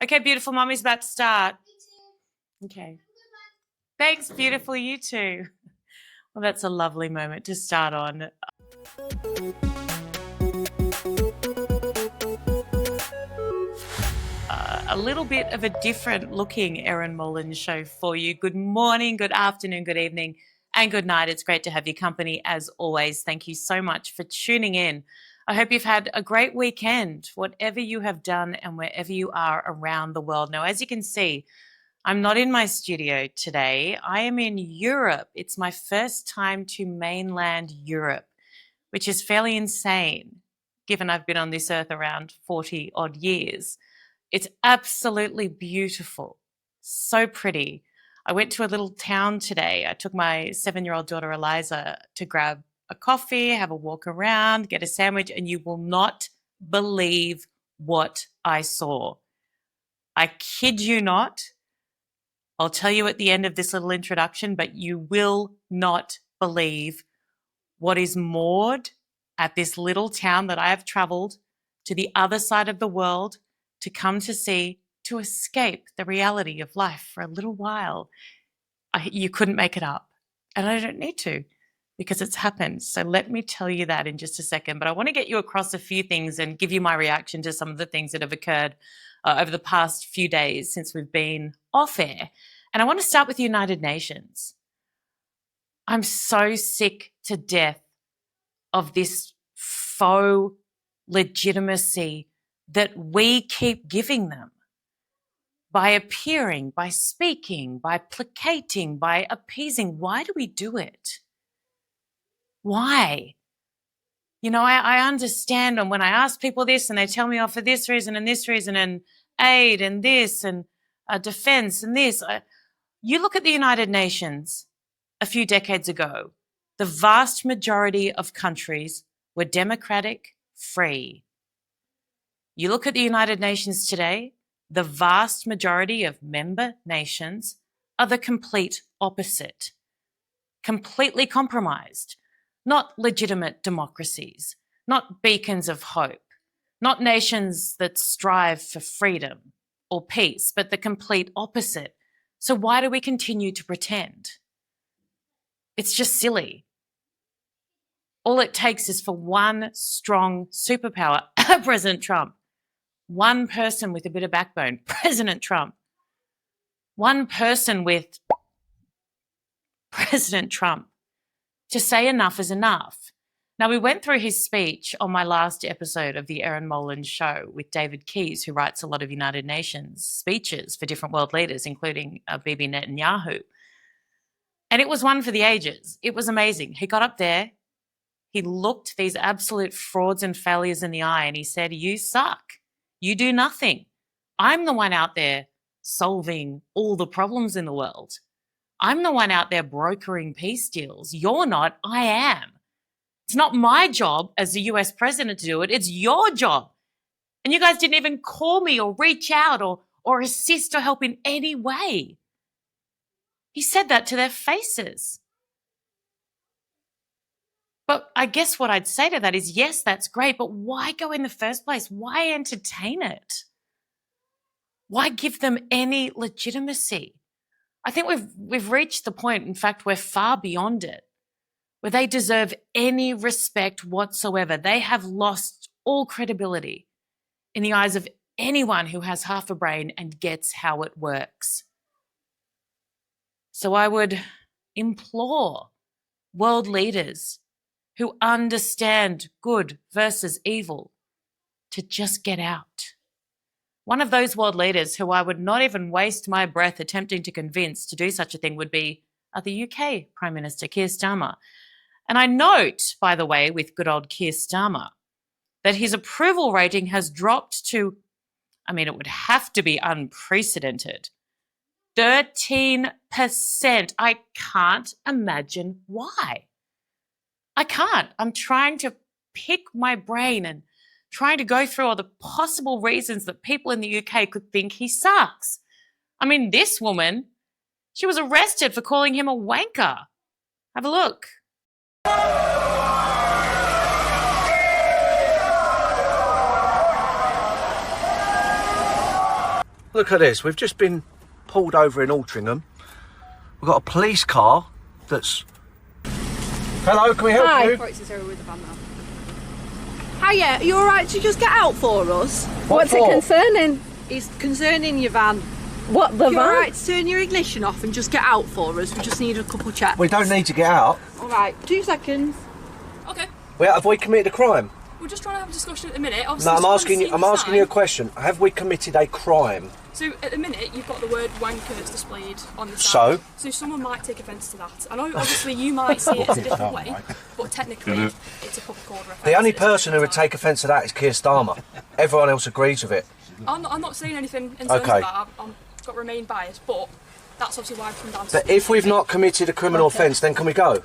Okay, beautiful. Mommy's about to start. Okay. Thanks, beautiful. You too. Well, that's a lovely moment to start on. A little bit of a different looking Erin Molan Show for you. Good morning, good afternoon, good evening, and good night. It's great to have your company as always. Thank you so much for tuning in. I hope you've had a great weekend, whatever you have done and wherever you are around the world. Now, as you can see, I'm not in my studio today. I am in Europe. It's my first time to mainland Europe, which is fairly insane, given I've been on this earth around 40 odd years. It's absolutely beautiful, so pretty. I went to a little town today. I took my 7-year-old daughter Eliza to grab a coffee, have a walk around, get a sandwich, and you will not believe what I saw. I kid you not. I'll tell you at the end of this little introduction, but you will not believe what is moored at this little town that I have traveled to the other side of the world to come to see, to escape the reality of life for a little while. You couldn't make it up. And I don't need to, because it's happened. So let me tell you that in just a second. But I want to get you across a few things and give you my reaction to some of the things that have occurred over the past few days since we've been off air. And I want to start with the United Nations. I'm so sick to death of this faux legitimacy that we keep giving them by appearing, by speaking, by placating, by appeasing. Why do we do it? Why? You know, I understand, and when I ask people this and they tell me, oh, for this reason and this reason and aid and this and defense and this. You look at the United Nations a few decades ago, the vast majority of countries were democratic, free. You look at the United Nations today, the vast majority of member nations are the complete opposite, completely compromised, not legitimate democracies, not beacons of hope, not nations that strive for freedom or peace, but the complete opposite. So why do we continue to pretend? It's just silly. All it takes is for one strong superpower, President Trump, one person with a bit of backbone, President Trump, one person with President Trump, to say enough is enough. Now, we went through his speech on my last episode of the Erin Molan Show with David Keir, who writes a lot of United Nations speeches for different world leaders, including Bibi Netanyahu. And it was one for the ages. It was amazing. He got up there, he looked these absolute frauds and failures in the eye, and he said, you suck. You do nothing. I'm the one out there solving all the problems in the world. I'm the one out there brokering peace deals. You're not, I am. It's not my job as the US president to do it. It's your job. And you guys didn't even call me or reach out or assist or help in any way. He said that to their faces. But I guess what I'd say to that is, yes, that's great, but why go in the first place? Why entertain it? Why give them any legitimacy? I think we've reached the point, in fact, we're far beyond it, where they deserve any respect whatsoever. They have lost all credibility in the eyes of anyone who has half a brain and gets how it works. So I would implore world leaders who understand good versus evil to just get out. One of those world leaders who I would not even waste my breath attempting to convince to do such a thing would be the UK Prime Minister, Keir Starmer. And I note, by the way, with good old Keir Starmer, that his approval rating has dropped to, it would have to be unprecedented, 13%. I can't imagine why. I can't. I'm trying to pick my brain and trying to go through all the possible reasons that people in the UK could think he sucks. This woman, she was arrested for calling him a wanker. Have a look. Look at this. We've just been pulled over in Altrincham. We've got a police car that's... Hello, can we help you? Hiya, are you alright to just get out for us? What's it concerning? It's concerning your van. What, the van? You're alright to turn your ignition off and just get out for us? We just need a couple checks. We don't need to get out. Alright, 2 seconds. Okay. Well, have we committed a crime? We're just trying to have a discussion at the minute. No, I'm asking you a question. Have we committed a crime? So at the minute, you've got the word wankers displayed on the side. So someone might take offence to that. I know, obviously, you might see it as a different way, but technically, it's a public order offence. The only person who would take offence to that is Keir Starmer. Everyone else agrees with it. I'm not saying anything in terms of that. I've got to remain biased, but that's obviously why I've come down to... But if we've not committed a criminal offence, then can we go?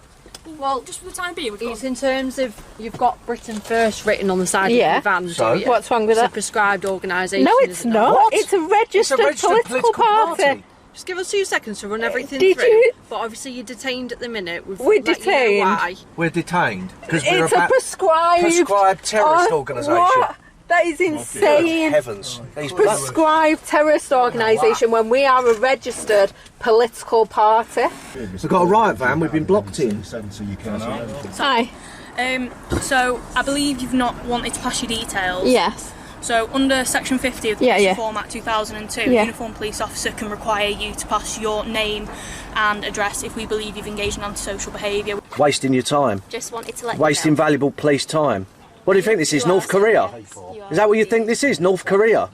Well, just for the time being, it's in terms of you've got Britain First written on the side of your van. So what's wrong with it's that? a prescribed organisation. No, it's not. It's a registered political party. Just give us 2 seconds to run everything Did through. you? But obviously you're detained at the minute. We're detained. You know why. We're detained because It's a prescribed terrorist organisation. What? That is insane. Heavens. Prescribed terrorist organisation when we are a registered political party. We've got a riot van, we've been blocked in. Hi. So, I believe you've not wanted to pass your details. Yes. So, under Section 50 of the Police Reform Act 2002, a uniformed police officer can require you to pass your name and address if we believe you've engaged in antisocial behaviour. Wasting your time. Just wanted to let Wasting you know. valuable police time. What do you think this is, North Korea? Is that what you think this is, North Korea?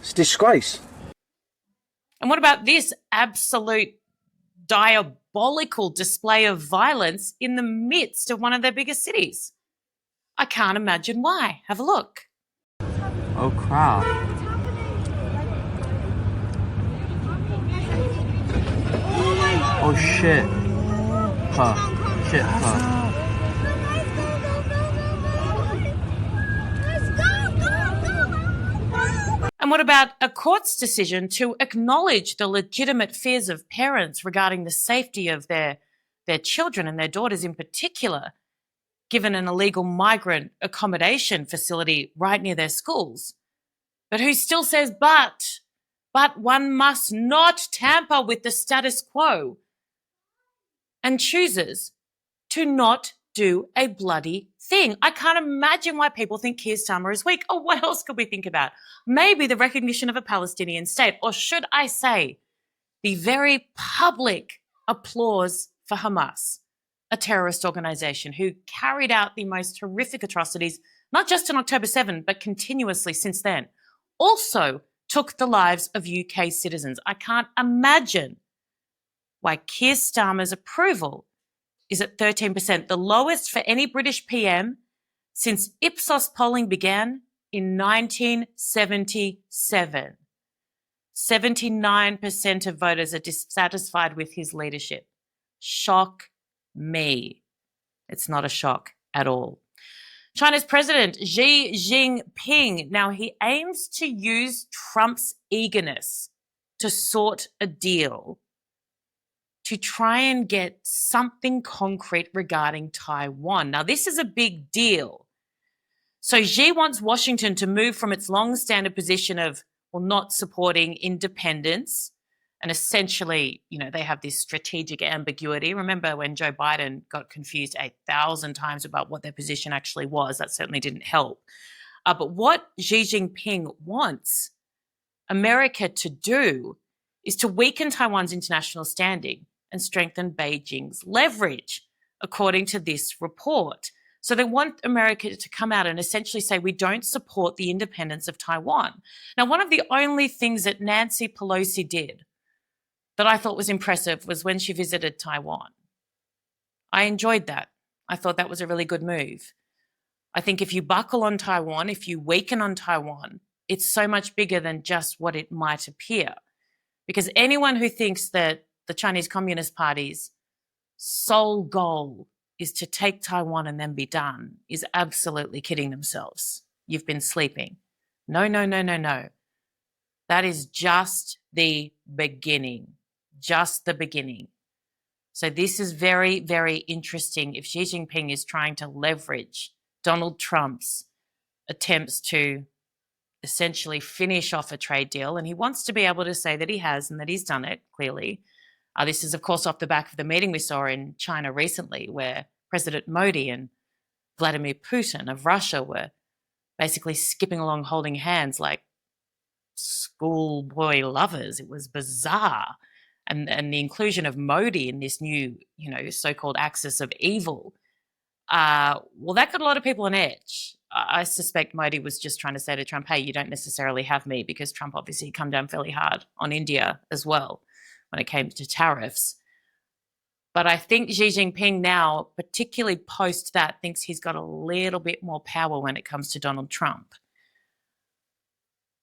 It's a disgrace. And what about this absolute diabolical display of violence in the midst of one of their biggest cities? I can't imagine why. Have a look. Oh crap. Oh shit. Huh. Shit, huh. And what about a court's decision to acknowledge the legitimate fears of parents regarding the safety of their children and their daughters in particular, given an illegal migrant accommodation facility right near their schools, but who still says, but one must not tamper with the status quo, and chooses to not do a bloody thing. I can't imagine why people think Keir Starmer is weak. Oh, what else could we think about? Maybe the recognition of a Palestinian state, or should I say, the very public applause for Hamas, a terrorist organisation who carried out the most horrific atrocities, not just on October 7, but continuously since then. Also took the lives of UK citizens. I can't imagine why Keir Starmer's approval is at 13%, the lowest for any British PM since Ipsos polling began in 1977. 79% of voters are dissatisfied with his leadership. Shock me. It's not a shock at all. China's president, Xi Jinping, now he aims to use Trump's eagerness to sort a deal to try and get something concrete regarding Taiwan. Now, this is a big deal. So Xi wants Washington to move from its long-standing position of, well, not supporting independence, and essentially, you know, they have this strategic ambiguity. Remember when Joe Biden got confused 8,000 times about what their position actually was? That certainly didn't help. But what Xi Jinping wants America to do is to weaken Taiwan's international standing and strengthen Beijing's leverage, according to this report. So they want America to come out and essentially say, we don't support the independence of Taiwan. Now, one of the only things that Nancy Pelosi did that I thought was impressive was when she visited Taiwan. I enjoyed that. I thought that was a really good move. I think if you buckle on Taiwan, if you weaken on Taiwan, it's so much bigger than just what it might appear. Because anyone who thinks that the Chinese Communist Party's sole goal is to take Taiwan and then be done is absolutely kidding themselves. You've been sleeping. No. That is just the beginning. Just the beginning. So this is very, very interesting if Xi Jinping is trying to leverage Donald Trump's attempts to essentially finish off a trade deal, and he wants to be able to say that he has and that he's done it, clearly. This is, of course, off the back of the meeting we saw in China recently, where President Modi and Vladimir Putin of Russia were basically skipping along holding hands like schoolboy lovers. It was bizarre. And the inclusion of Modi in this new, so-called axis of evil, well, that got a lot of people on edge. I suspect Modi was just trying to say to Trump, hey, you don't necessarily have me, because Trump obviously come down fairly hard on India as well when it came to tariffs. But I think Xi Jinping now, particularly post that, thinks he's got a little bit more power when it comes to Donald Trump.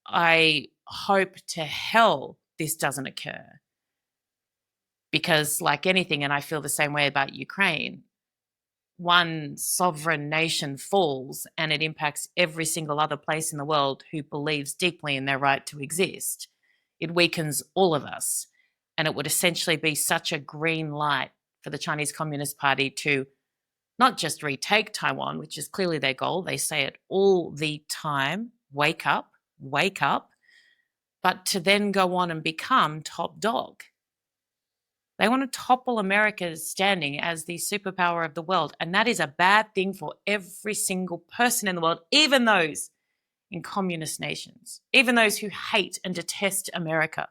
I hope to hell this doesn't occur, because like anything, and I feel the same way about Ukraine, one sovereign nation falls and it impacts every single other place in the world who believes deeply in their right to exist. It weakens all of us. And it would essentially be such a green light for the Chinese Communist Party to not just retake Taiwan, which is clearly their goal. They say it all the time, wake up, but to then go on and become top dog. They want to topple America's standing as the superpower of the world. And that is a bad thing for every single person in the world, even those in communist nations, even those who hate and detest America.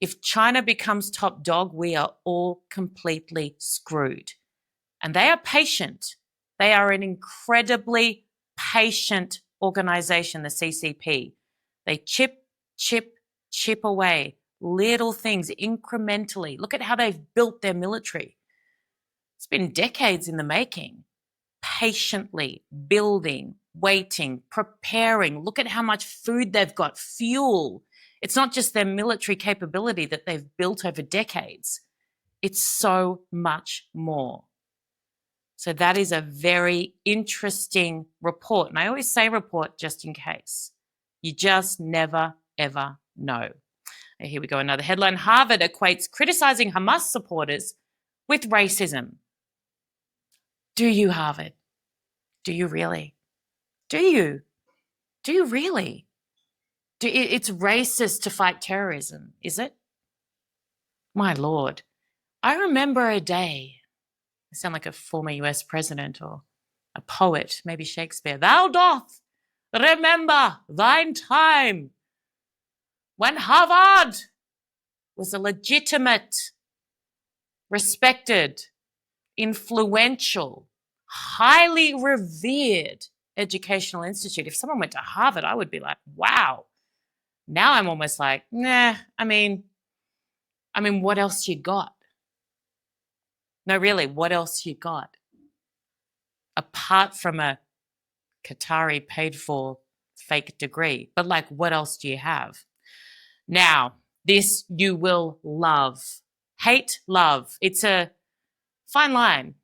If China becomes top dog, we are all completely screwed. And they are patient. They are an incredibly patient organization, the CCP. They chip away little things incrementally. Look at how they've built their military. It's been decades in the making. Patiently building, waiting, preparing. Look at how much food they've got, fuel. It's not just their military capability that they've built over decades. It's so much more. So that is a very interesting report. And I always say report just in case. You just never, ever know. Here we go, another headline. Harvard equates criticizing Hamas supporters with racism. Do you, Harvard? Do you really? Do you? Do you really? It's racist to fight terrorism, is it? My Lord. I remember a day, I sound like a former US president or a poet, maybe Shakespeare. Thou doth remember thine time when Harvard was a legitimate, respected, influential, highly revered educational institute. If someone went to Harvard, I would be like, wow. Now I'm almost like, nah, I mean, what else you got? No, really, what else you got? Apart from a Qatari paid for fake degree. But like, what else do you have? Now, this you will love. Hate, love. It's a fine line.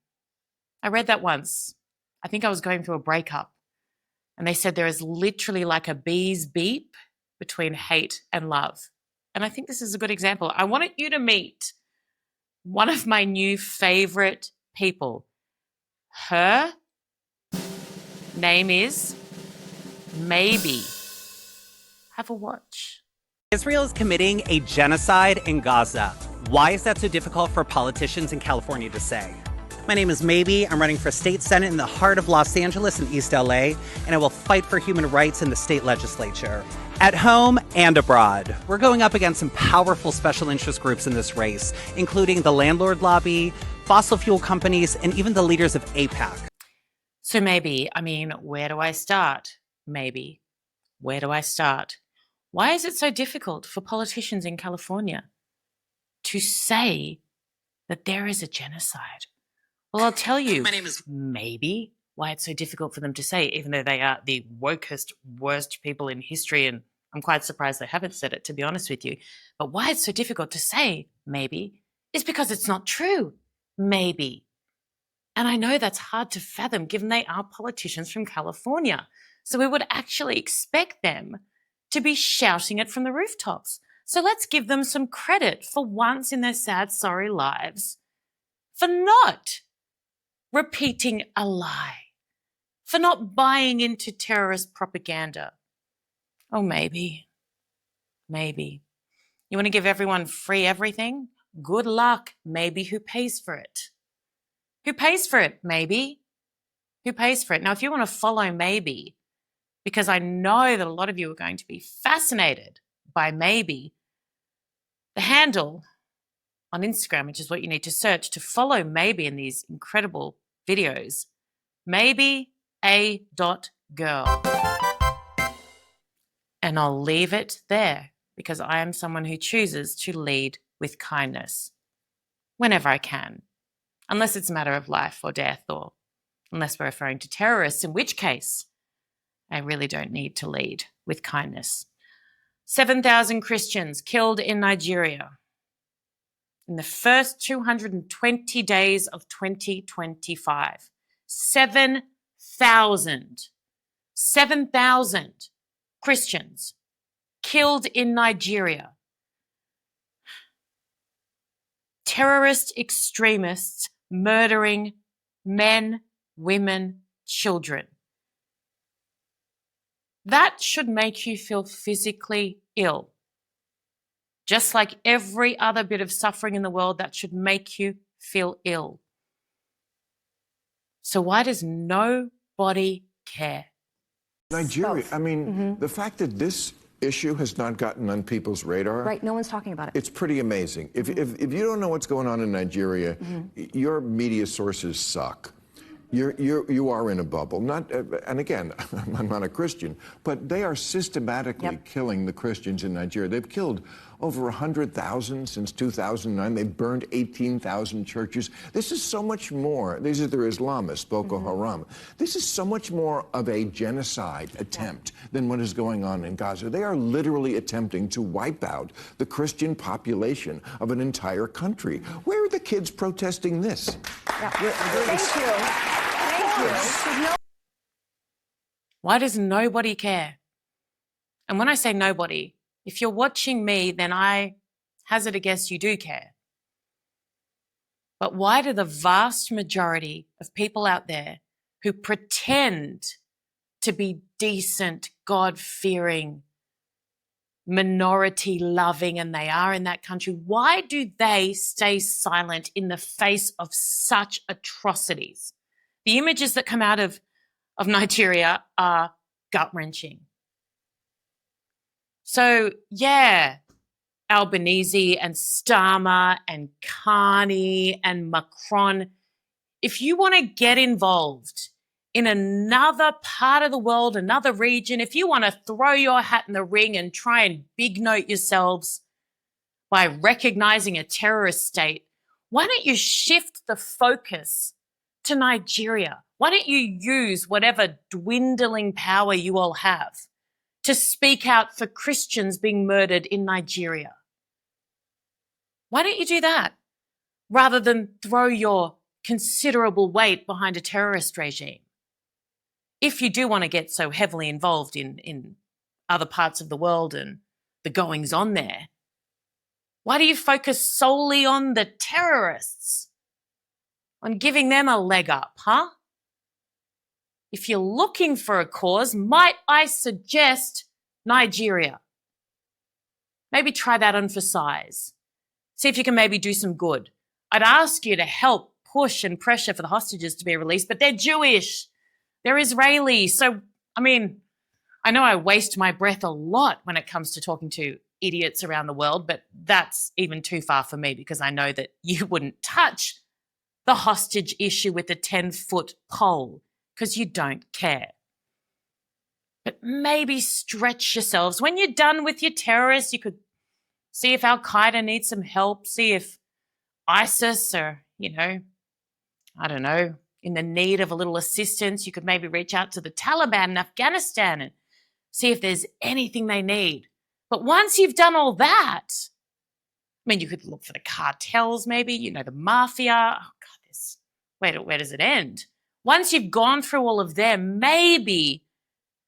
I read that once. I think I was going through a breakup. And they said there is literally like a bee's beep between hate and love. And I think this is a good example. I wanted you to meet one of my new favorite people. Her name is Maebe. Have a watch. Israel is committing a genocide in Gaza. Why is that so difficult for politicians in California to say? My name is Maebe. I'm running for state senate in the heart of Los Angeles and East LA, and I will fight for human rights in the state legislature. At home and abroad, we're going up against some powerful special interest groups in this race, including the landlord lobby, fossil fuel companies, and even the leaders of AIPAC. So maybe, where do I start? Maybe. Where do I start? Why is it so difficult for politicians in California to say that there is a genocide? Well, I'll tell you, my name is maybe why it's so difficult for them to say, even though they are the wokest, worst people in history, and I'm quite surprised they haven't said it, to be honest with you. But why it's so difficult to say maybe is because it's not true. Maybe. And I know that's hard to fathom given they are politicians from California. So we would actually expect them to be shouting it from the rooftops. So let's give them some credit for once in their sad, sorry lives for not repeating a lie, for not buying into terrorist propaganda. Oh, maybe. Maybe. You want to give everyone free everything? Good luck. Maybe who pays for it? Who pays for it? Maybe. Who pays for it? Now, if you want to follow Maebe, because I know that a lot of you are going to be fascinated by Maebe, the handle on Instagram, which is what you need to search to follow Maebe in these incredible videos, Maebe.a.girl. And I'll leave it there because I am someone who chooses to lead with kindness whenever I can, unless it's a matter of life or death, or unless we're referring to terrorists, in which case I really don't need to lead with kindness. 7,000 Christians killed in Nigeria in the first 220 days of 2025. 7,000 Christians killed in Nigeria. Terrorist extremists murdering men, women, children. That should make you feel physically ill. Just like every other bit of suffering in the world, that should make you feel ill. So why does nobody care? Nigeria, I mean, the fact that this issue has not gotten on people's radar. Right, no one's talking about it. It's pretty amazing. If you don't know what's going on in Nigeria, your media sources suck. You are in a bubble. Not, and again, I'm not a Christian, but they are systematically killing the Christians in Nigeria. They've killed over 100,000 since 2009. They've burned 18,000 churches. This is so much more. These are their Islamists, Boko Haram. This is so much more of a genocide attempt than what is going on in Gaza. They are literally attempting to wipe out the Christian population of an entire country. Where are the kids protesting this? Thank you. Why does nobody care? And when I say nobody, if you're watching me, then I hazard a guess you do care. But why do the vast majority of people out there who pretend to be decent, God-fearing, minority-loving, and they are in that country, why do they stay silent in the face of such atrocities? The images that come out of Nigeria are gut-wrenching. So, yeah, Albanese and Starmer and Carney and Macron, if you want to get involved in another part of the world, another region, if you want to throw your hat in the ring and try and big note yourselves by recognizing a terrorist state, why don't you shift the focus to Nigeria? Why don't you use whatever dwindling power you all have to speak out for Christians being murdered in Nigeria? Why don't you do that rather than throw your considerable weight behind a terrorist regime? If you do want to get so heavily involved in other parts of the world and the goings on there, why do you focus solely on the terrorists, on giving them a leg up, huh? If you're looking for a cause, might I suggest Nigeria? Maybe try that on for size. See if you can maybe do some good. I'd ask you to help push and pressure for the hostages to be released, but they're Jewish, they're Israeli. So, I mean, I know I waste my breath a lot when it comes to talking to idiots around the world, but that's even too far for me because I know that you wouldn't touch the hostage issue with a 10-foot pole because you don't care. But maybe stretch yourselves. When you're done with your terrorists, you could see if Al-Qaeda needs some help, see if ISIS are, I don't know, in the need of a little assistance. You could maybe reach out to the Taliban in Afghanistan and see if there's anything they need. But once you've done all that, I mean, you could look for the cartels maybe, the mafia. Oh, God, where does it end? Once you've gone through all of them, maybe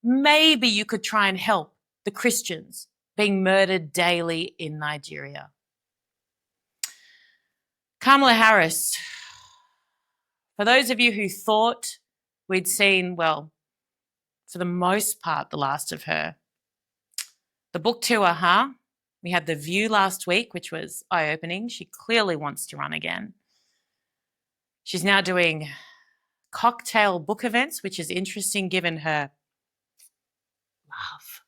you could try and help the Christians being murdered daily in Nigeria. Kamala Harris, for those of you who thought we'd seen, well, for the most part, the last of her, The book tour, huh? We had The View last week, which was eye-opening. She clearly wants to run again. She's now doing cocktail book events, which is interesting given her love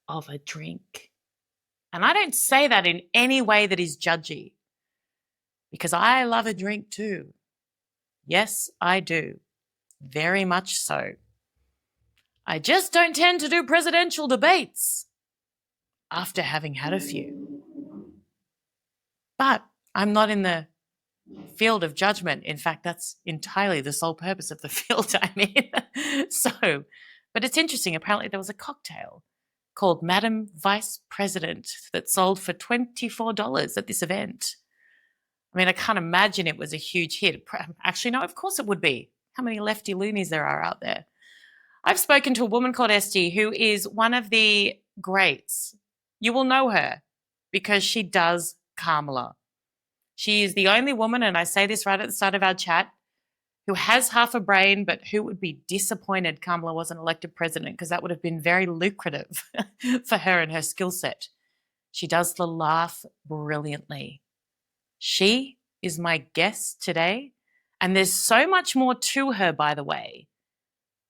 of a drink. And I don't say that in any way that is judgy, because I love a drink too. Yes, I do. Very much so. I just don't tend to do presidential debates after having had a few. But I'm not in the field of judgment. In fact, that's entirely the sole purpose of the field I'm in. But it's interesting. Apparently there was a cocktail called Madam Vice President that sold for $24 at this event. I mean, I can't imagine it was a huge hit. Actually, no, of course it would be. How many lefty loonies there are out there. I've spoken to a woman called Estee who is one of the greats. You will know her because she does Kamala. She is the only woman, and I say this right at the start of our chat, who has half a brain, but who would be disappointed Kamala wasn't elected president, because that would have been very lucrative for her and her skill set. She does the laugh brilliantly. She is my guest today, and there's so much more to her, by the way,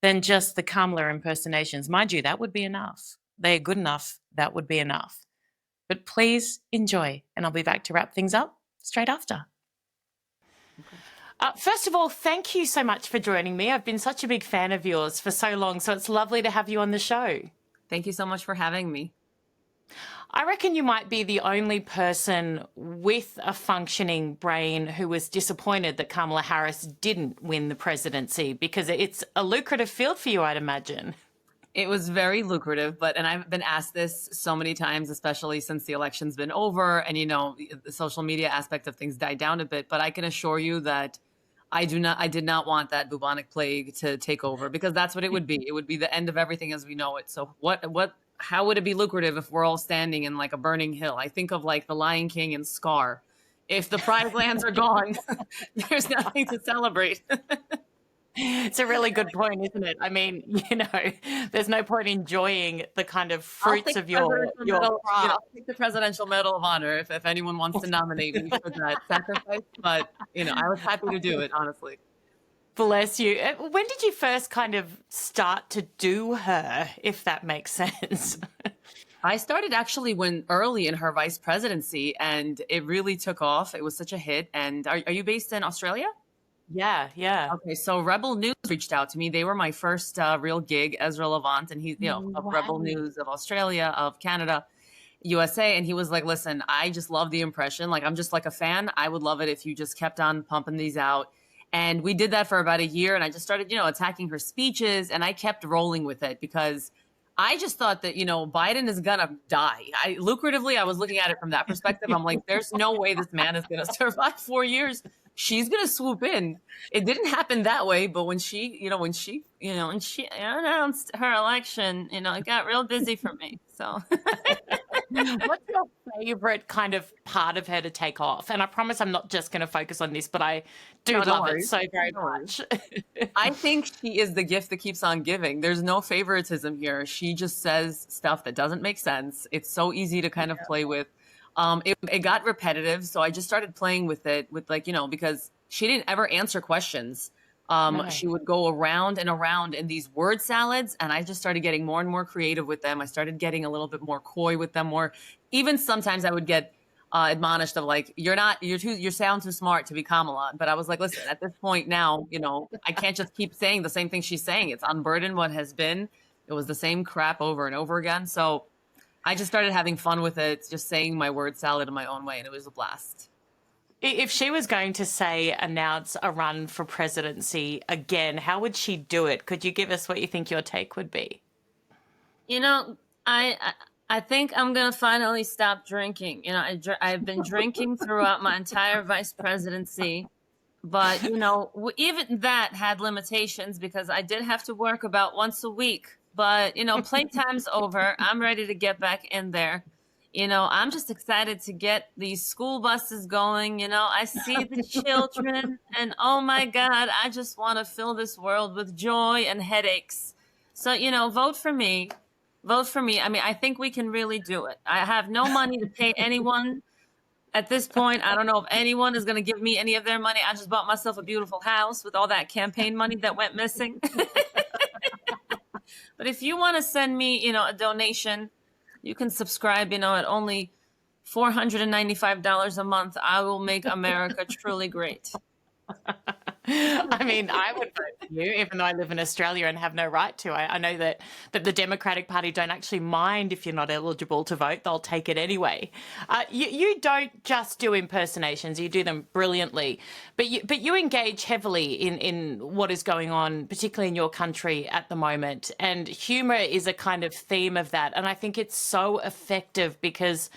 than just the Kamala impersonations. Mind you, that would be enough. They are good enough. That would be enough. But please enjoy, and I'll be back to wrap things up straight after. First of all, thank you so much for joining me. I've been such a big fan of yours for so long, so it's lovely to have you on the show. Thank you so much for having me. I reckon you might be the only person with a functioning brain who was disappointed that Kamala Harris didn't win the presidency, because it's a lucrative field for you, I'd imagine. It was very lucrative, and I've been asked this so many times, especially since the election's been over and, the social media aspect of things died down a bit. But I can assure you that I did not want that bubonic plague to take over, because that's what it would be. It would be the end of everything as we know it. So how would it be lucrative if we're all standing in like a burning hill? I think of like the Lion King and Scar. If the prize lands are gone, there's nothing to celebrate. It's a really good point, isn't it? I mean, there's no point enjoying the kind of fruits of your I'll take the Presidential Medal of Honor if anyone wants to nominate me for that sacrifice. But, I was happy to do it, honestly. Bless you. When did you first kind of start to do her, if that makes sense? I started actually early in her vice presidency, and it really took off. It was such a hit. And are you based in Australia? Yeah. Okay, so Rebel News reached out to me. They were my first real gig, Ezra Levant, and he's, of Rebel News of Australia, of Canada, USA. And he was like, listen, I just love the impression. Like, I'm just like a fan. I would love it if you just kept on pumping these out. And we did that for about a year. And I just started, attacking her speeches. And I kept rolling with it because I just thought that, Biden is going to die. Lucratively, I was looking at it from that perspective. I'm like, there's no way this man is going to survive 4 years. She's going to swoop in. It didn't happen that way, but when she announced her election, it got real busy for me. So what's your favorite kind of part of her to take off? And I promise I'm not just going to focus on this, but I do love it so very much. I think she is the gift that keeps on giving. There's no favoritism here. She just says stuff that doesn't make sense. It's so easy to kind of play with. It got repetitive, so I just started playing with it because she didn't ever answer questions. She would go around and around in these word salads, and I just started getting more and more creative with them. I started getting a little bit more coy with them, even sometimes I would get admonished of like, you sound too smart to be Kamala. But I was like, listen, at this point now, I can't just keep saying the same thing she's saying. It's unburdened what has been. It was the same crap over and over again. So I just started having fun with it, just saying my word salad in my own way, and it was a blast. If she was going to announce a run for presidency again, how would she do it? Could you give us what you think your take would be? I think I'm going to finally stop drinking. I've been drinking throughout my entire vice presidency. But, even that had limitations because I did have to work about once a week. But, playtime's over. I'm ready to get back in there. I'm just excited to get these school buses going. I see the children and oh my God, I just want to fill this world with joy and headaches. So, vote for me. Vote for me. I mean, I think we can really do it. I have no money to pay anyone at this point. I don't know if anyone is going to give me any of their money. I just bought myself a beautiful house with all that campaign money that went missing. But if you want to send me, a donation, you can subscribe, at only $495 a month. I will make America truly great. I mean, I would vote for you, even though I live in Australia and have no right to. I know that the Democratic Party don't actually mind if you're not eligible to vote. They'll take it anyway. You don't just do impersonations. You do them brilliantly. But you engage heavily in what is going on, particularly in your country at the moment. And humour is a kind of theme of that. And I think it's so effective because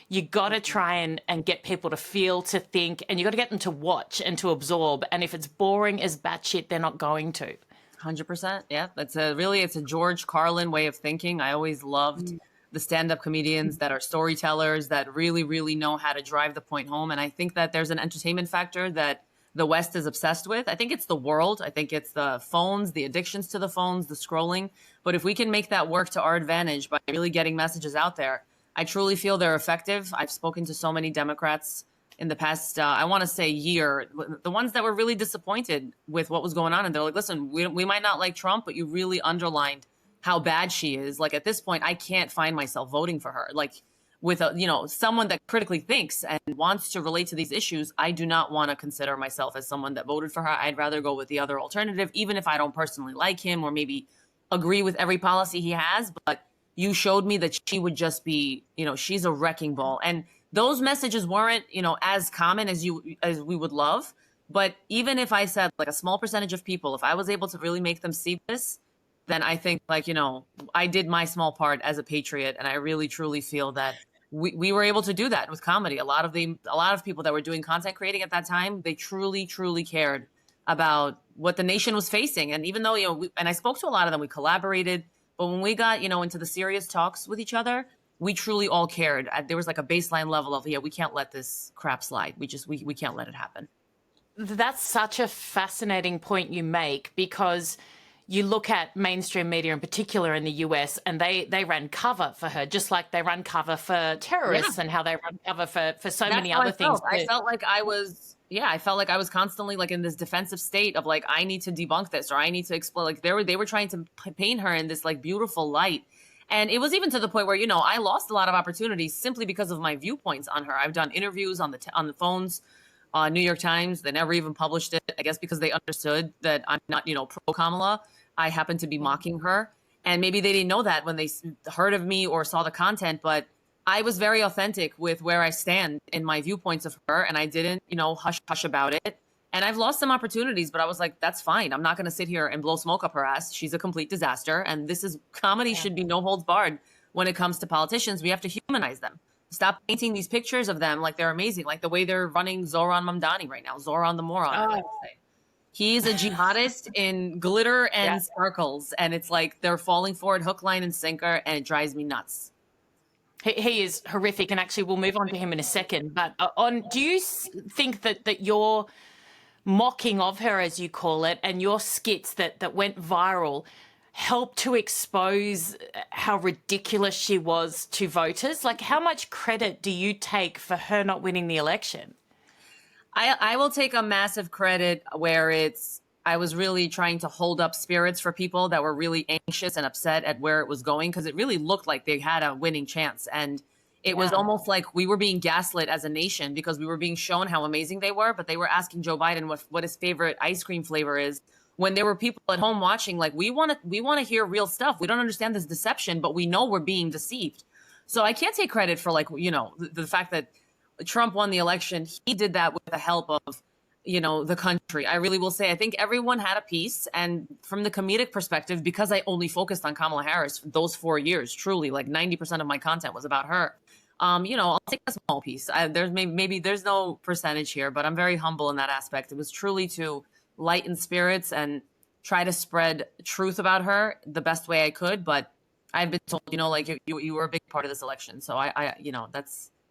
you got to try and get people to feel, to think, and you got to get them to watch and to absorb. And if it's boring as batshit, they're not going to. 100%. Yeah, it's a George Carlin way of thinking. I always loved the stand-up comedians that are storytellers that really, really know how to drive the point home. And I think that there's an entertainment factor that the West is obsessed with. I think it's the world. I think it's the phones, the addictions to the phones, the scrolling. But if we can make that work to our advantage by really getting messages out there, I truly feel they're effective. I've spoken to so many Democrats in the past, I want to say year, the ones that were really disappointed with what was going on. And they're like, listen, we might not like Trump, but you really underlined how bad she is. Like at this point, I can't find myself voting for her. Like with, someone that critically thinks and wants to relate to these issues, I do not want to consider myself as someone that voted for her. I'd rather go with the other alternative, even if I don't personally like him or maybe agree with every policy he has. But you showed me that she would just be, she's a wrecking ball. And those messages weren't, as common as we would love. But even if I said like a small percentage of people, if I was able to really make them see this, then I think I did my small part as a patriot. And I really, truly feel that we were able to do that with comedy. A lot of people that were doing content creating at that time, they truly, truly cared about what the nation was facing. And even though, and I spoke to a lot of them, we collaborated. But when we got, into the serious talks with each other, we truly all cared. There was like a baseline level of, we can't let this crap slide. We can't let it happen. That's such a fascinating point you make, because you look at mainstream media in particular in the US, and they ran cover for her, just like they run cover for terrorists and how they run cover for so many other things. I felt like I was constantly like in this defensive state of like, I need to debunk this or I need to explain. Like they were trying to paint her in this like beautiful light. And it was even to the point where, I lost a lot of opportunities simply because of my viewpoints on her. I've done interviews on the phones, New York Times. They never even published it, I guess, because they understood that I'm not, pro-Kamala. I happened to be mocking her. And maybe they didn't know that when they heard of me or saw the content, but I was very authentic with where I stand in my viewpoints of her, and I didn't, hush about it. And I've lost some opportunities, but I was like, that's fine. I'm not going to sit here and blow smoke up her ass. She's a complete disaster. And comedy should be no holds barred when it comes to politicians. We have to humanize them. Stop painting these pictures of them like they're amazing, like the way they're running Zoran Mamdani right now. Zoran the moron, I like to say. He's a jihadist in glitter and sparkles. And it's like they're falling for it hook, line, and sinker. And it drives me nuts. He is horrific, and actually we'll move on to him in a second. But do you think that your mocking of her, as you call it, and your skits that went viral helped to expose how ridiculous she was to voters? Like, how much credit do you take for her not winning the election? I will take a massive credit where I was really trying to hold up spirits for people that were really anxious and upset at where it was going, because it really looked like they had a winning chance. And it was almost like we were being gaslit as a nation because we were being shown how amazing they were, but they were asking Joe Biden what his favorite ice cream flavor is, when there were people at home watching, like, we want to hear real stuff. We don't understand this deception, but we know we're being deceived. So I can't take credit for the fact that Trump won the election. He did that with the help of the country. I really will say, I think everyone had a piece. And from the comedic perspective, because I only focused on Kamala Harris those 4 years, truly, like 90% of my content was about her. I'll take a small piece. There's maybe there's no percentage here, but I'm very humble in that aspect. It was truly to lighten spirits and try to spread truth about her the best way I could. But I've been told, you were a big part of this election. So I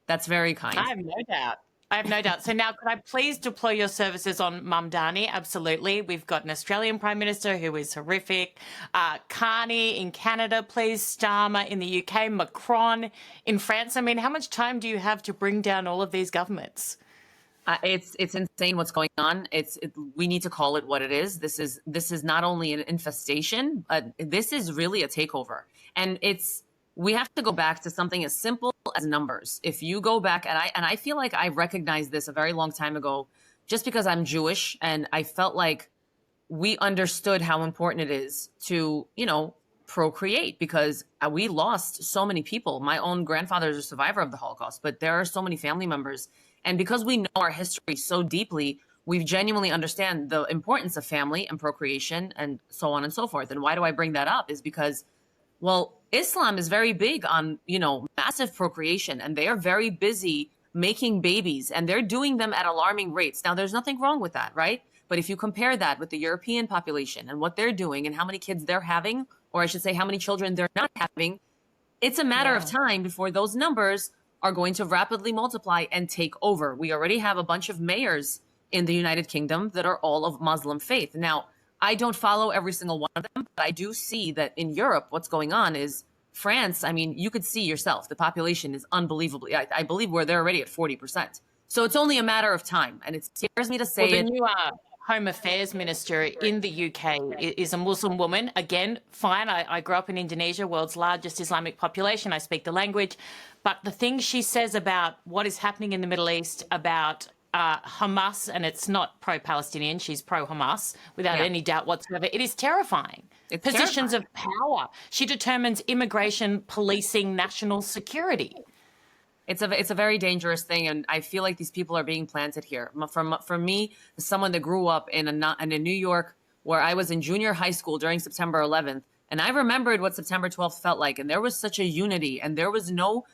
that's very kind. I have no doubt. I have no doubt. So now, could I please deploy your services on Mamdani? Absolutely. We've got an Australian Prime Minister who is horrific. Carney in Canada, please. Starmer in the UK. Macron in France. I mean, how much time do you have to bring down all of these governments? It's insane what's going on. We need to call it what it is. This is not only an infestation, but this is really a takeover. And we have to go back to something as simple as numbers. If you go back, and I feel like I recognized this a very long time ago, just because I'm Jewish, and I felt like we understood how important it is to, procreate, because we lost so many people. My own grandfather is a survivor of the Holocaust, but there are so many family members. And because we know our history so deeply, we genuinely understand the importance of family and procreation and so on and so forth. And why do I bring that up is because, well, Islam is very big on, massive procreation, and they are very busy making babies, and they're doing them at alarming rates. Now, there's nothing wrong with that, right? But if you compare that with the European population and what they're doing and how many kids they're having, or I should say how many children they're not having, it's a matter of time before those numbers are going to rapidly multiply and take over. We already have a bunch of mayors in the United Kingdom that are all of Muslim faith. Now, I don't follow every single one of them, but I do see that in Europe, what's going on is France, I mean, you could see yourself, the population is unbelievably, I believe they're already at 40%. So it's only a matter of time. And it scares me to say the new Home Affairs Minister in the UK is a Muslim woman. Again, fine. I grew up in Indonesia, world's largest Islamic population. I speak the language. But the things she says about what is happening in the Middle East, about Hamas, and it's not pro-Palestinian, she's pro-Hamas, without any doubt whatsoever. It is terrifying. It's Positions terrifying. of power. She determines immigration, policing, national security. It's a very dangerous thing, and I feel like these people are being planted here. For me, as someone that grew up in a New York, where I was in junior high school during September 11th, and I remembered what September 12th felt like, and there was such a unity, and there was no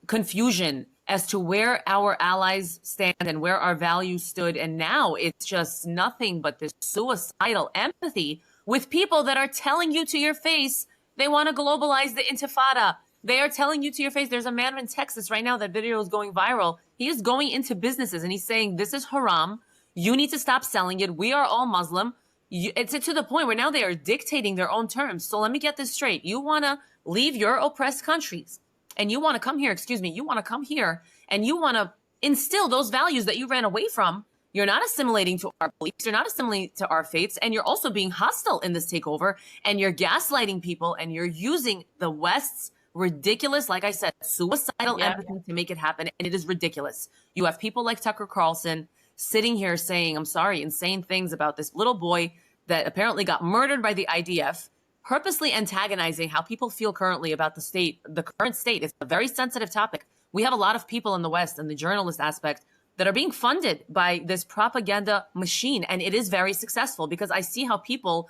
confusion as to where our allies stand and where our values stood. And now it's just nothing but this suicidal empathy with people that are telling you to your face they want to globalize the intifada. They are telling you to your face. There's a man in Texas right now, that video is going viral. He is going into businesses and he's saying, this is haram. You need to stop selling it. We are all Muslim. It's to the point where now they are dictating their own terms. So let me get this straight. You want to leave your oppressed countries and you want to come here, you want to come here and you want to instill those values that you ran away from. You're not assimilating to our beliefs. You're not assimilating to our faiths. And you're also being hostile in this takeover. And you're gaslighting people and you're using the West's ridiculous, like I said, suicidal empathy to make it happen. And it is ridiculous. You have people like Tucker Carlson sitting here saying, I'm sorry, insane things about this little boy that apparently got murdered by the IDF, purposely antagonizing how people feel currently about the state, the current state. It's a very sensitive topic. We have a lot of people in the West and the journalist aspect that are being funded by this propaganda machine. And it is very successful because I see how people,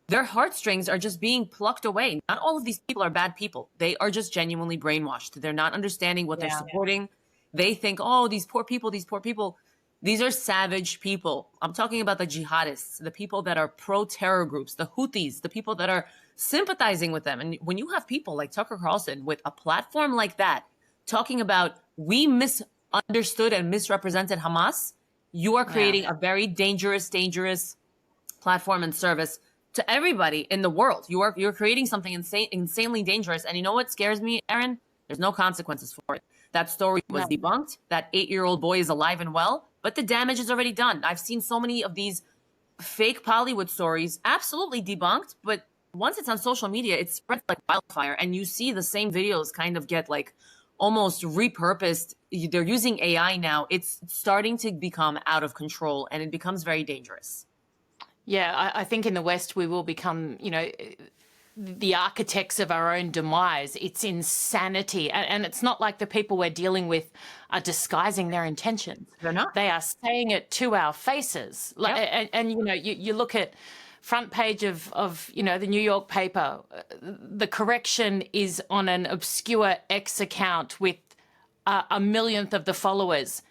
their heartstrings are just being plucked away. Not all of these people are bad people. They are just genuinely brainwashed. They're not understanding what they're supporting. They think, oh, these poor people. These are savage people. I'm talking about the jihadists, the people that are pro-terror groups, the Houthis, the people that are sympathizing with them. And when you have people like Tucker Carlson with a platform like that, talking about we misunderstood and misrepresented Hamas, you are creating a very dangerous platform and service to everybody in the world. You're creating something insanely dangerous. And you know what scares me, Erin? There's no consequences for it. That story was debunked. That 8-year-old boy is alive and well, but the damage is already done. I've seen so many of these fake Bollywood stories absolutely debunked, but once it's on social media, it spreads like wildfire. And you see the same videos kind of get like almost repurposed. They're using AI now. It's starting to become out of control and it becomes very dangerous. Yeah, I think in the West we will become, the architects of our own demise. It's insanity. And it's not like the people we're dealing with are disguising their intentions. They're not. They are saying it to our faces. And you look at front page of the New York paper, the correction is on an obscure X account with a millionth of the followers.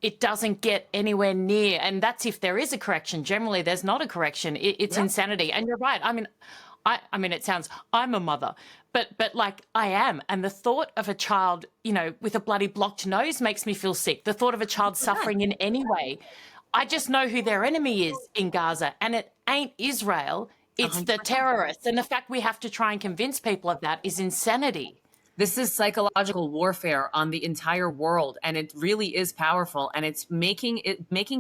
It doesn't get anywhere near. And that's if there is a correction. Generally, there's not a correction. It's insanity. And you're right. I mean, I mean, it sounds, I'm a mother, but like I am. And the thought of a child, you know, with a bloody blocked nose makes me feel sick. The thought of a child suffering in any way. I just know who their enemy is in Gaza, and it ain't Israel. It's 100%. The terrorists. And the fact we have to try and convince people of that is insanity. This is psychological warfare on the entire world, and it really is powerful. And it's making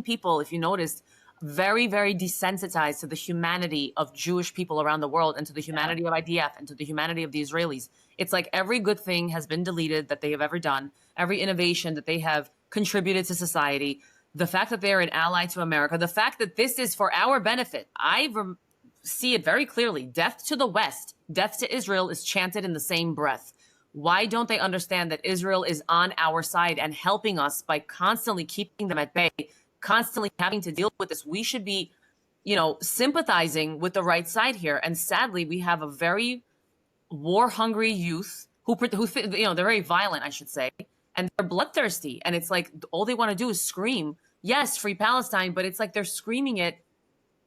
people, if you noticed, very, very desensitized to the humanity of Jewish people around the world and to the humanity of IDF and to the humanity of the Israelis. It's like every good thing has been deleted that they have ever done, every innovation that they have contributed to society, the fact that they're an ally to America, the fact that this is for our benefit. I see it very clearly. Death to the West, death to Israel is chanted in the same breath. Why don't they understand that Israel is on our side and helping us by constantly keeping them at bay, constantly having to deal with this? We should be, you know, sympathizing with the right side here. And sadly, we have a very war-hungry youth who, you know, they're very violent, I should say, and they're bloodthirsty. And it's like all they want to do is scream, yes, free Palestine, but it's like they're screaming it,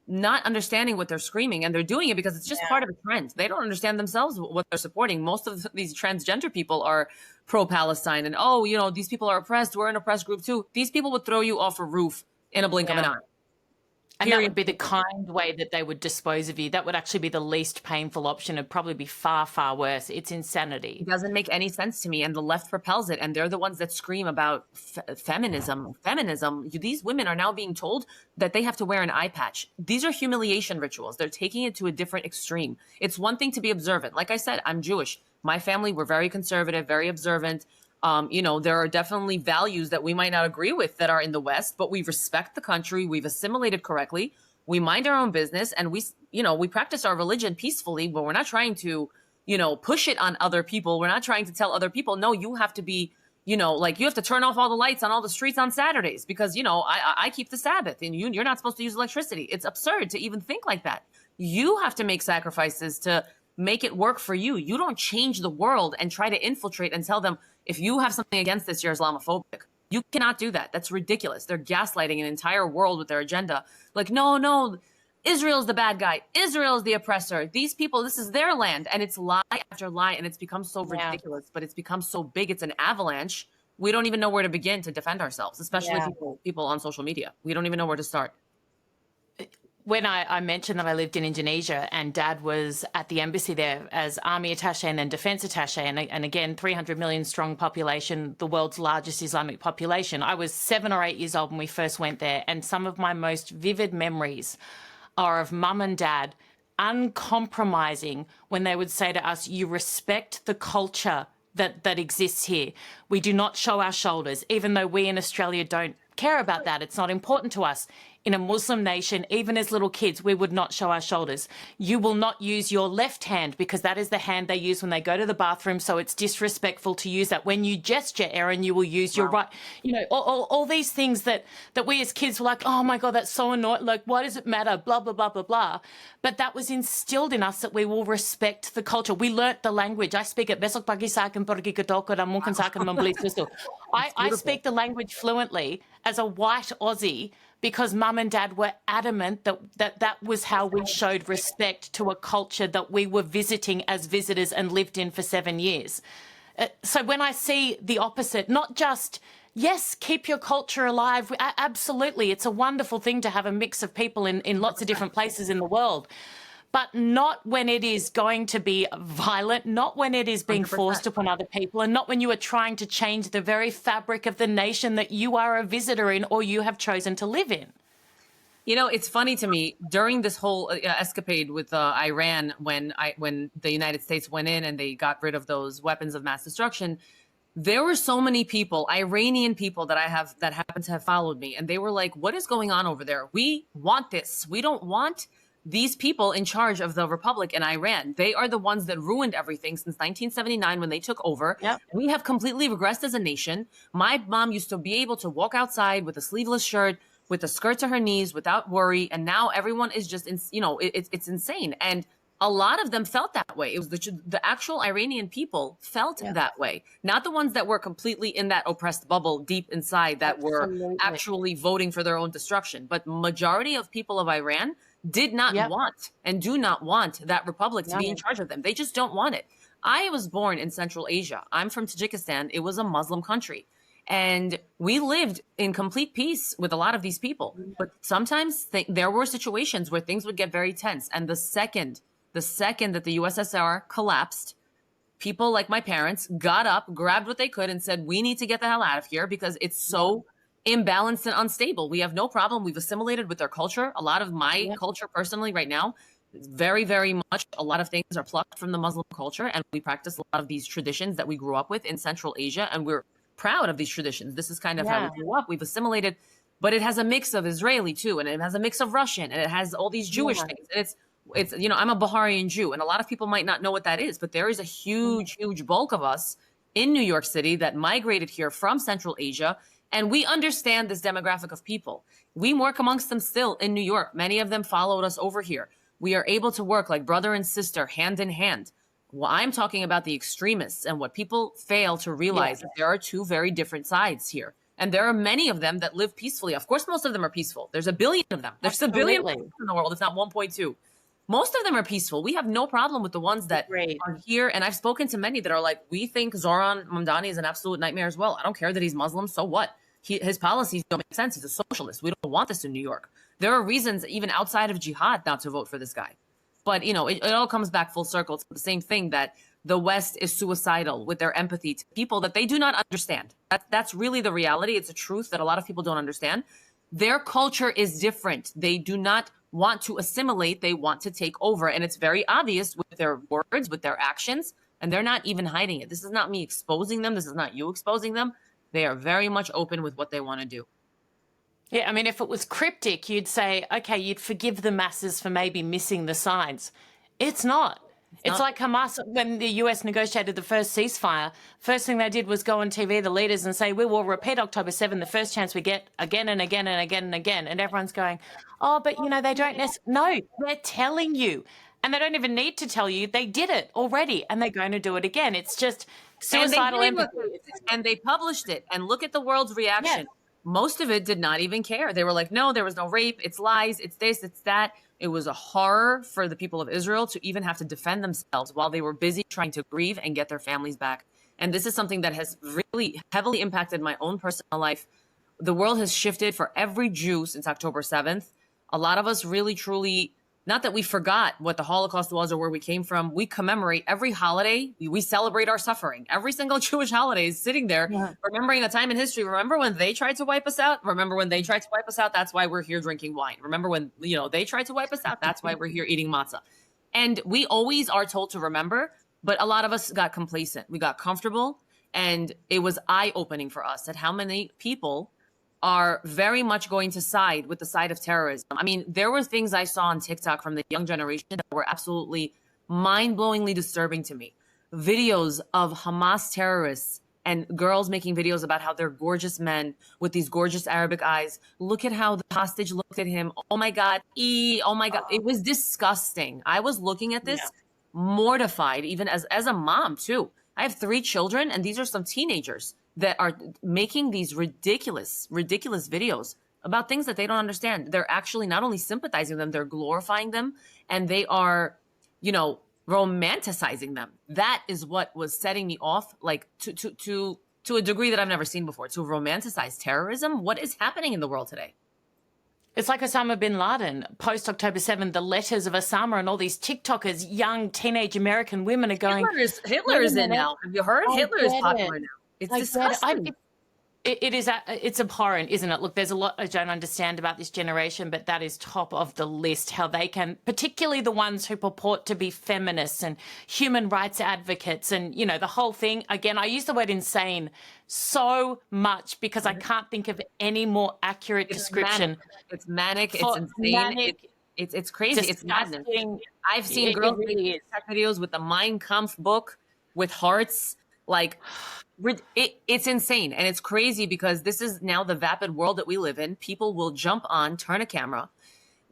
not understanding what they're screaming, and they're doing it because it's just part of a trend. They don't understand themselves what they're supporting. Most of these transgender people are pro-Palestine, and oh, you know, these people are oppressed. We're an oppressed group too. These people would throw you off a roof in a blink of an eye. And that would be the kind way that they would dispose of you. That would actually be the least painful option. It'd probably be far, far worse. It's insanity. It doesn't make any sense to me. And the left propels it. And they're the ones that scream about feminism. These women are now being told that they have to wear an eye patch. These are humiliation rituals. They're taking it to a different extreme. It's one thing to be observant. Like I said, I'm Jewish. My family, we're very conservative, very observant. You know, there are definitely values that we might not agree with that are in the West, but we respect the country. We've assimilated correctly. We mind our own business, and we practice our religion peacefully, but we're not trying to, you know, push it on other people. We're not trying to tell other people, no, you have to be, you know, like you have to turn off all the lights on all the streets on Saturdays because, you know, I keep the Sabbath and you're not supposed to use electricity. It's absurd to even think like that. You have to make sacrifices to make it work for you. You don't change the world and try to infiltrate and tell them, if you have something against this, you're Islamophobic. You cannot do that. That's ridiculous. They're gaslighting an entire world with their agenda. Like, no, Israel's the bad guy. Israel's the oppressor. These people, this is their land. And it's lie after lie. And it's become so ridiculous, but it's become so big. It's an avalanche. We don't even know where to begin to defend ourselves, especially people on social media. We don't even know where to start. When I mentioned that I lived in Indonesia and Dad was at the embassy there as army attaché and then defense attaché, and again, 300 million strong population, the world's largest Islamic population. I was 7 or 8 years old when we first went there, and some of my most vivid memories are of Mum and Dad uncompromising when they would say to us, you respect the culture that exists here. We do not show our shoulders, even though we in Australia don't care about that. It's not important to us. In a Muslim nation, even as little kids, we would not show our shoulders. You will not use your left hand because that is the hand they use when they go to the bathroom. So it's disrespectful to use that. When you gesture, Erin, you will use your right. You know, all these things that we as kids were like, oh my God, that's so annoying. Like, why does it matter? Blah, blah, blah, blah, blah. But that was instilled in us that we will respect the culture. We learnt the language. I speak it. Besok pagi saya akan pergi ke toko dan mungkin saya akan membeli susu. I speak the language fluently as a white Aussie, because Mum and Dad were adamant that was how we showed respect to a culture that we were visiting as visitors and lived in for 7 years. So when I see the opposite, not just, yes, keep your culture alive, absolutely, it's a wonderful thing to have a mix of people in lots of different places in the world, but not when it is going to be violent, not when it is being 100%. Forced upon other people, and not when you are trying to change the very fabric of the nation that you are a visitor in or you have chosen to live in. You know, it's funny to me, during this whole escapade with Iran, when the United States went in and they got rid of those weapons of mass destruction, there were so many people, Iranian people that happen to have followed me, and they were like, what is going on over there? We want this. We don't want these people in charge of the republic in Iran. They are the ones that ruined everything since 1979 when they took over. Yep. We have completely regressed as a nation. My mom used to be able to walk outside with a sleeveless shirt, with a skirt to her knees without worry. And now everyone is just, it's insane. And a lot of them felt that way. It was the actual Iranian people felt that way. Not the ones that were completely in that oppressed bubble deep inside that were actually voting for their own destruction. But majority of people of Iran did not want and do not want that republic to be in charge of them. They just don't want it. I was born in Central Asia. I'm from Tajikistan. It was a Muslim country. And we lived in complete peace with a lot of these people. But sometimes there were situations where things would get very tense. And the second that the USSR collapsed, people like my parents got up, grabbed what they could, and said, we need to get the hell out of here because it's so imbalanced and unstable. We have no problem. We've assimilated with their culture. A lot of my culture personally right now, very, very much, a lot of things are plucked from the Muslim culture. And we practice a lot of these traditions that we grew up with in Central Asia. And we're proud of these traditions. This is kind of how we grew up. We've assimilated, but it has a mix of Israeli too. And it has a mix of Russian, and it has all these Jewish things. And it's, you know, I'm a Baharian Jew, and a lot of people might not know what that is, but there is a huge, huge bulk of us in New York City that migrated here from Central Asia. And we understand this demographic of people. We work amongst them still in New York. Many of them followed us over here. We are able to work like brother and sister, hand in hand. Well, I'm talking about the extremists and what people fail to realize that there are two very different sides here. And there are many of them that live peacefully. Of course, most of them are peaceful. There's a billion of them. There's a billion people in the world. It's not 1.2. Most of them are peaceful. We have no problem with the ones that are here. And I've spoken to many that are like, we think Zoran Mamdani is an absolute nightmare as well. I don't care that he's Muslim. So what? His policies don't make sense. He's a socialist. We don't want this in New York. There are reasons even outside of jihad not to vote for this guy. But, you know, it all comes back full circle. It's the same thing that the West is suicidal with their empathy to people that they do not understand. That's really the reality. It's a truth that a lot of people don't understand. Their culture is different. They do not want to assimilate. They want to take over. And it's very obvious with their words, with their actions, and they're not even hiding it. This is not me exposing them. This is not you exposing them. They are very much open with what they want to do. Yeah, I mean, if it was cryptic, you'd say, okay, you'd forgive the masses for maybe missing the signs. It's not. It's like Hamas, when the US negotiated the first ceasefire, first thing they did was go on TV, the leaders, and say, we will repeat October 7 the first chance we get, again and again and again and again. And everyone's going, oh, but, you know, they don't No, they're telling you. And they don't even need to tell you. They did it already, and they're going to do it again. It's just suicidal empathy. And they published it. And look at the world's reaction. Yeah. Most of it did not even care. They were like, no, there was no rape. It's lies. It's this, it's that. It was a horror for the people of Israel to even have to defend themselves while they were busy trying to grieve and get their families back. And this is something that has really heavily impacted my own personal life. The world has shifted for every Jew since October 7th. A lot of us really, truly, not that we forgot what the Holocaust was or where we came from. We commemorate every holiday. We celebrate our suffering. Every single Jewish holiday is sitting there, remembering a time in history. Remember when they tried to wipe us out? Remember when they tried to wipe us out? That's why we're here drinking wine. Remember when, you know, they tried to wipe us out? That's why we're here eating matzah. And we always are told to remember, but a lot of us got complacent. We got comfortable, and it was eye-opening for us at how many people are very much going to side with the side of terrorism. I mean, there were things I saw on TikTok from the young generation that were absolutely mind-blowingly disturbing to me. Videos of Hamas terrorists and girls making videos about how they're gorgeous men with these gorgeous Arabic eyes. Look at how the hostage looked at him. Oh my God. Oh my God. It was disgusting. I was looking at this mortified, even as a mom too. I have 3 children, and these are some teenagers that are making these ridiculous videos about things that they don't understand. They're actually not only sympathizing them, they're glorifying them, and they are, you know, romanticizing them. That is what was setting me off, like to a degree that I've never seen before. To romanticize terrorism. What is happening in the world today? It's like Osama bin Laden, post-October 7, the letters of Osama, and all these TikTokers, young teenage American women are going... Hitler is in now. Have you heard? Hitler is popular now. It's disgusting. It's abhorrent, isn't it? Look, there's a lot I don't understand about this generation, but that is top of the list, how they can, particularly the ones who purport to be feminists and human rights advocates and, you know, the whole thing. Again, I use the word insane so much because I can't think of any more accurate description. It's manic. It's insane. Manic, it's crazy. It's madness. I've seen girls making videos with the Mein Kampf book with hearts. Like, it's insane. And it's crazy because this is now the vapid world that we live in. People will jump on, turn a camera,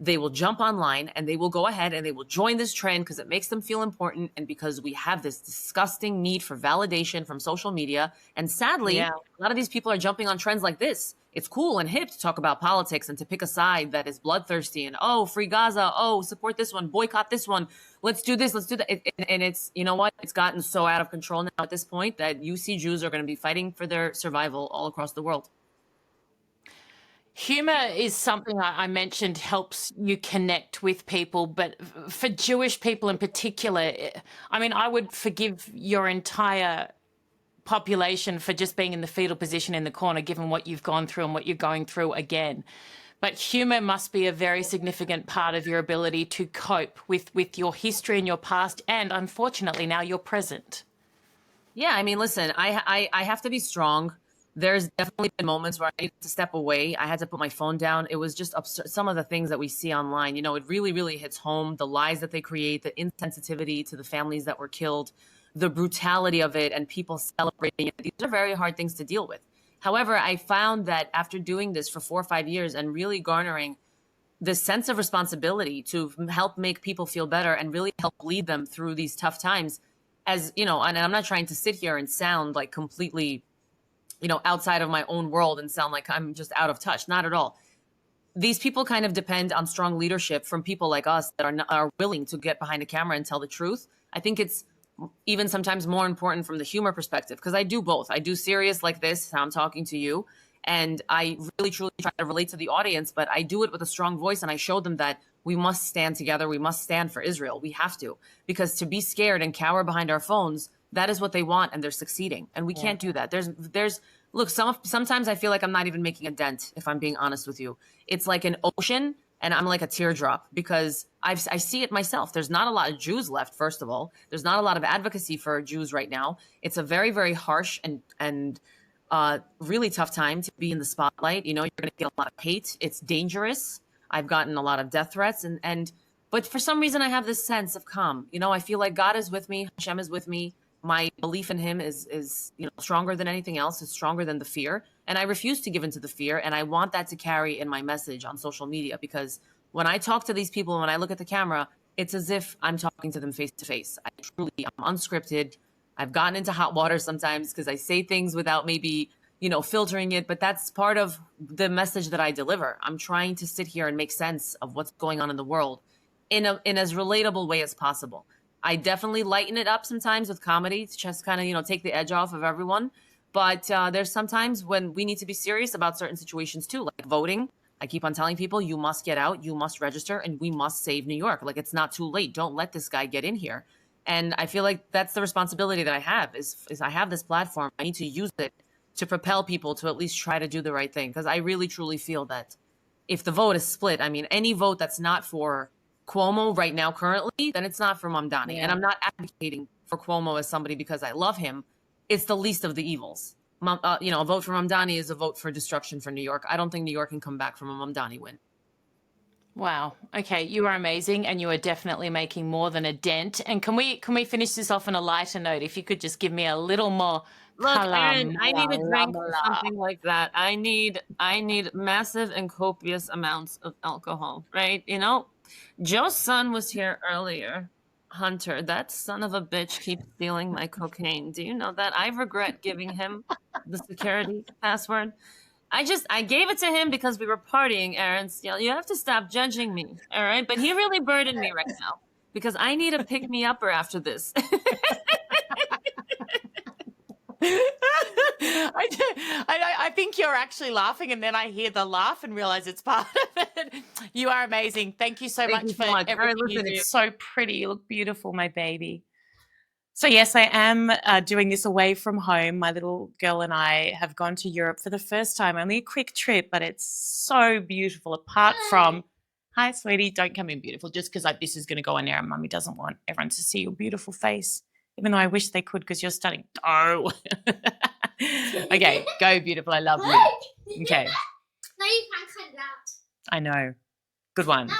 they will jump online and they will go ahead and they will join this trend because it makes them feel important and because we have this disgusting need for validation from social media. And sadly, a lot of these people are jumping on trends like this. It's cool and hip to talk about politics and to pick a side that is bloodthirsty and, oh, free Gaza, oh, support this one, boycott this one, let's do this, let's do that. And it's, you know what, it's gotten so out of control now at this point that you see Jews are going to be fighting for their survival all across the world. Humor is something I mentioned helps you connect with people, but for Jewish people in particular, I mean, I would forgive your entire population for just being in the fetal position in the corner, given what you've gone through and what you're going through again. But humor must be a very significant part of your ability to cope with your history and your past, and unfortunately now your present. Yeah, I mean, listen, I have to be strong. There's definitely been moments where I needed to step away. I had to put my phone down. It was just absurd. Some of the things that we see online, you know, it really, really hits home. The lies that they create, the insensitivity to the families that were killed, the brutality of it, and people celebrating it. These are very hard things to deal with. However, I found that after doing this for 4 or 5 years and really garnering this sense of responsibility to help make people feel better and really help lead them through these tough times, as you know, and I'm not trying to sit here and sound like completely, you know, outside of my own world and sound like I'm just out of touch. Not at all. These people kind of depend on strong leadership from people like us that are willing to get behind a camera and tell the truth. I think it's even sometimes more important from the humor perspective, because I do both. I do serious like this, how I'm talking to you, and I really truly try to relate to the audience, but I do it with a strong voice, and I show them that we must stand together. We must stand for Israel. We have to, because to be scared and cower behind our phones, that is what they want, and they're succeeding. And we can't do that. Look, sometimes I feel like I'm not even making a dent, if I'm being honest with you. It's like an ocean, and I'm like a teardrop, because I see it myself. There's not a lot of Jews left, first of all. There's not a lot of advocacy for Jews right now. It's a very, very harsh and really tough time to be in the spotlight. You know, you're going to get a lot of hate. It's dangerous. I've gotten a lot of death threats, but for some reason I have this sense of calm. You know, I feel like God is with me. Hashem is with me. My belief in him is you know, stronger than anything else. It's stronger than the fear. And I refuse to give into the fear. And I want that to carry in my message on social media, because when I talk to these people and when I look at the camera, it's as if I'm talking to them face to face. I'm unscripted. I've gotten into hot water sometimes because I say things without maybe, you know, filtering it. But that's part of the message that I deliver. I'm trying to sit here and make sense of what's going on in the world in as relatable way as possible. I definitely lighten it up sometimes with comedy to just kind of, you know, take the edge off of everyone. But there's sometimes when we need to be serious about certain situations too, like voting. I keep on telling people, you must get out, you must register, and we must save New York. Like, it's not too late. Don't let this guy get in here. And I feel like that's the responsibility that I have is I have this platform. I need to use it to propel people to at least try to do the right thing. Because I really, truly feel that if the vote is split, I mean, any vote that's not for Cuomo right now currently, then it's not for Mamdani. And I'm not advocating for Cuomo as somebody because I love him. It's the least of the evils. You know, a vote for Mamdani is a vote for destruction for New York. I don't think New York can come back from a Mamdani win. Wow. Okay, you are amazing, and you are definitely making more than a dent. And can we finish this off on a lighter note? If you could just give me a little more. Look, Erin, I need a drink or something like that. I need massive and copious amounts of alcohol, right? You know, Joe's son was here earlier. Hunter, that son of a bitch keeps stealing my cocaine. Do you know that? I regret giving him the security password. I gave it to him because we were partying, Erin. You have to stop judging me, all right? But he really burdened me right now because I need a pick-me-upper after this. I think you're actually laughing, and then I hear the laugh and realize it's part of it. You are amazing. Thank you so much for everything you do. So pretty. You look beautiful, my baby. So yes, I am doing this away from home. My little girl and I have gone to Europe for the first time. Only a quick trip, but it's so beautiful. Apart from, hi, sweetie, don't come in beautiful. Just because this is going to go on air, and Mummy doesn't want everyone to see your beautiful face. Even though I wish they could, because you're stunning. Oh. Okay, go beautiful. I love you. Okay. No, you can't cut it out. I know. Good one.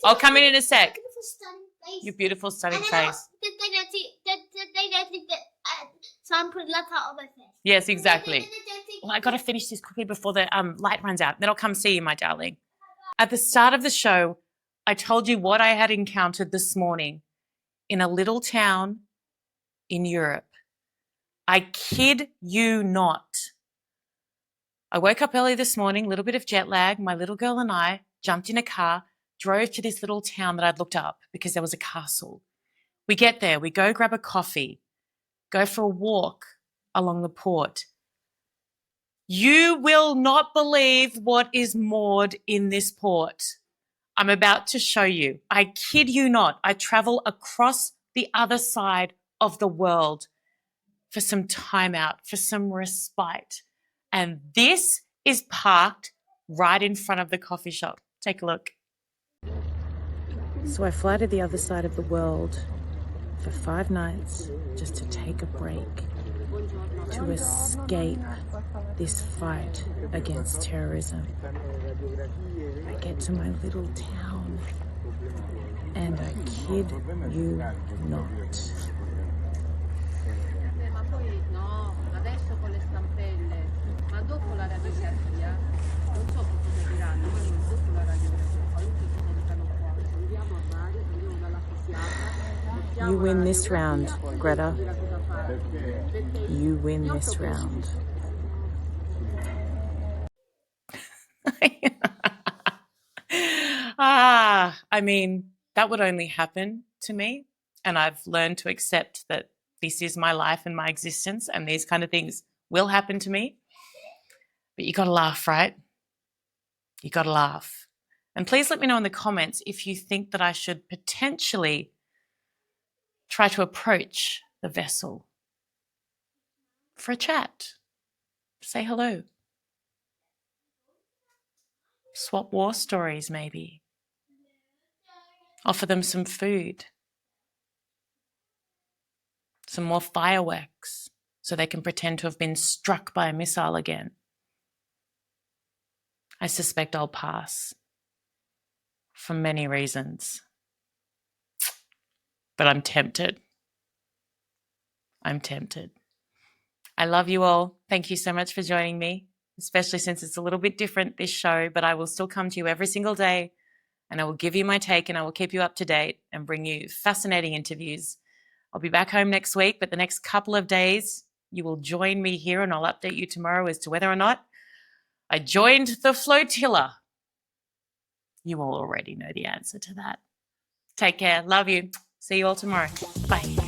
I'll come in a sec. Your beautiful, stunning face. So I'm putting left out of my face. Yes, exactly. Well, I got to finish this quickly before the light runs out. Then I'll come see you, my darling. At the start of the show, I told you what I had encountered this morning in a little town in Europe. I kid you not. I woke up early this morning, a little bit of jet lag. My little girl and I jumped in a car, drove to this little town that I'd looked up because there was a castle. We get there, we go grab a coffee, go for a walk along the port. You will not believe what is moored in this port. I'm about to show you. I kid you not. I travel across the other side of the world for some time out, for some respite. And this is parked right in front of the coffee shop. Take a look. So I fly to the other side of the world for 5 nights just to take a break, to escape this fight against terrorism. I get to my little town, and I kid you not. You win this round, Greta. You win this round. I mean, that would only happen to me. And I've learned to accept that this is my life and my existence, and these kind of things will happen to me. But you got to laugh, right? You got to laugh. And please let me know in the comments if you think that I should potentially try to approach the vessel for a chat. Say hello. Swap war stories, maybe. Offer them some food. Some more fireworks so they can pretend to have been struck by a missile again. I suspect I'll pass for many reasons. But I'm tempted. I'm tempted. I love you all. Thank you so much for joining me, especially since it's a little bit different, this show, but I will still come to you every single day, and I will give you my take, and I will keep you up to date and bring you fascinating interviews. I'll be back home next week, but the next couple of days, you will join me here, and I'll update you tomorrow as to whether or not I joined the flotilla. You all already know the answer to that. Take care. Love you. See you all tomorrow. Bye.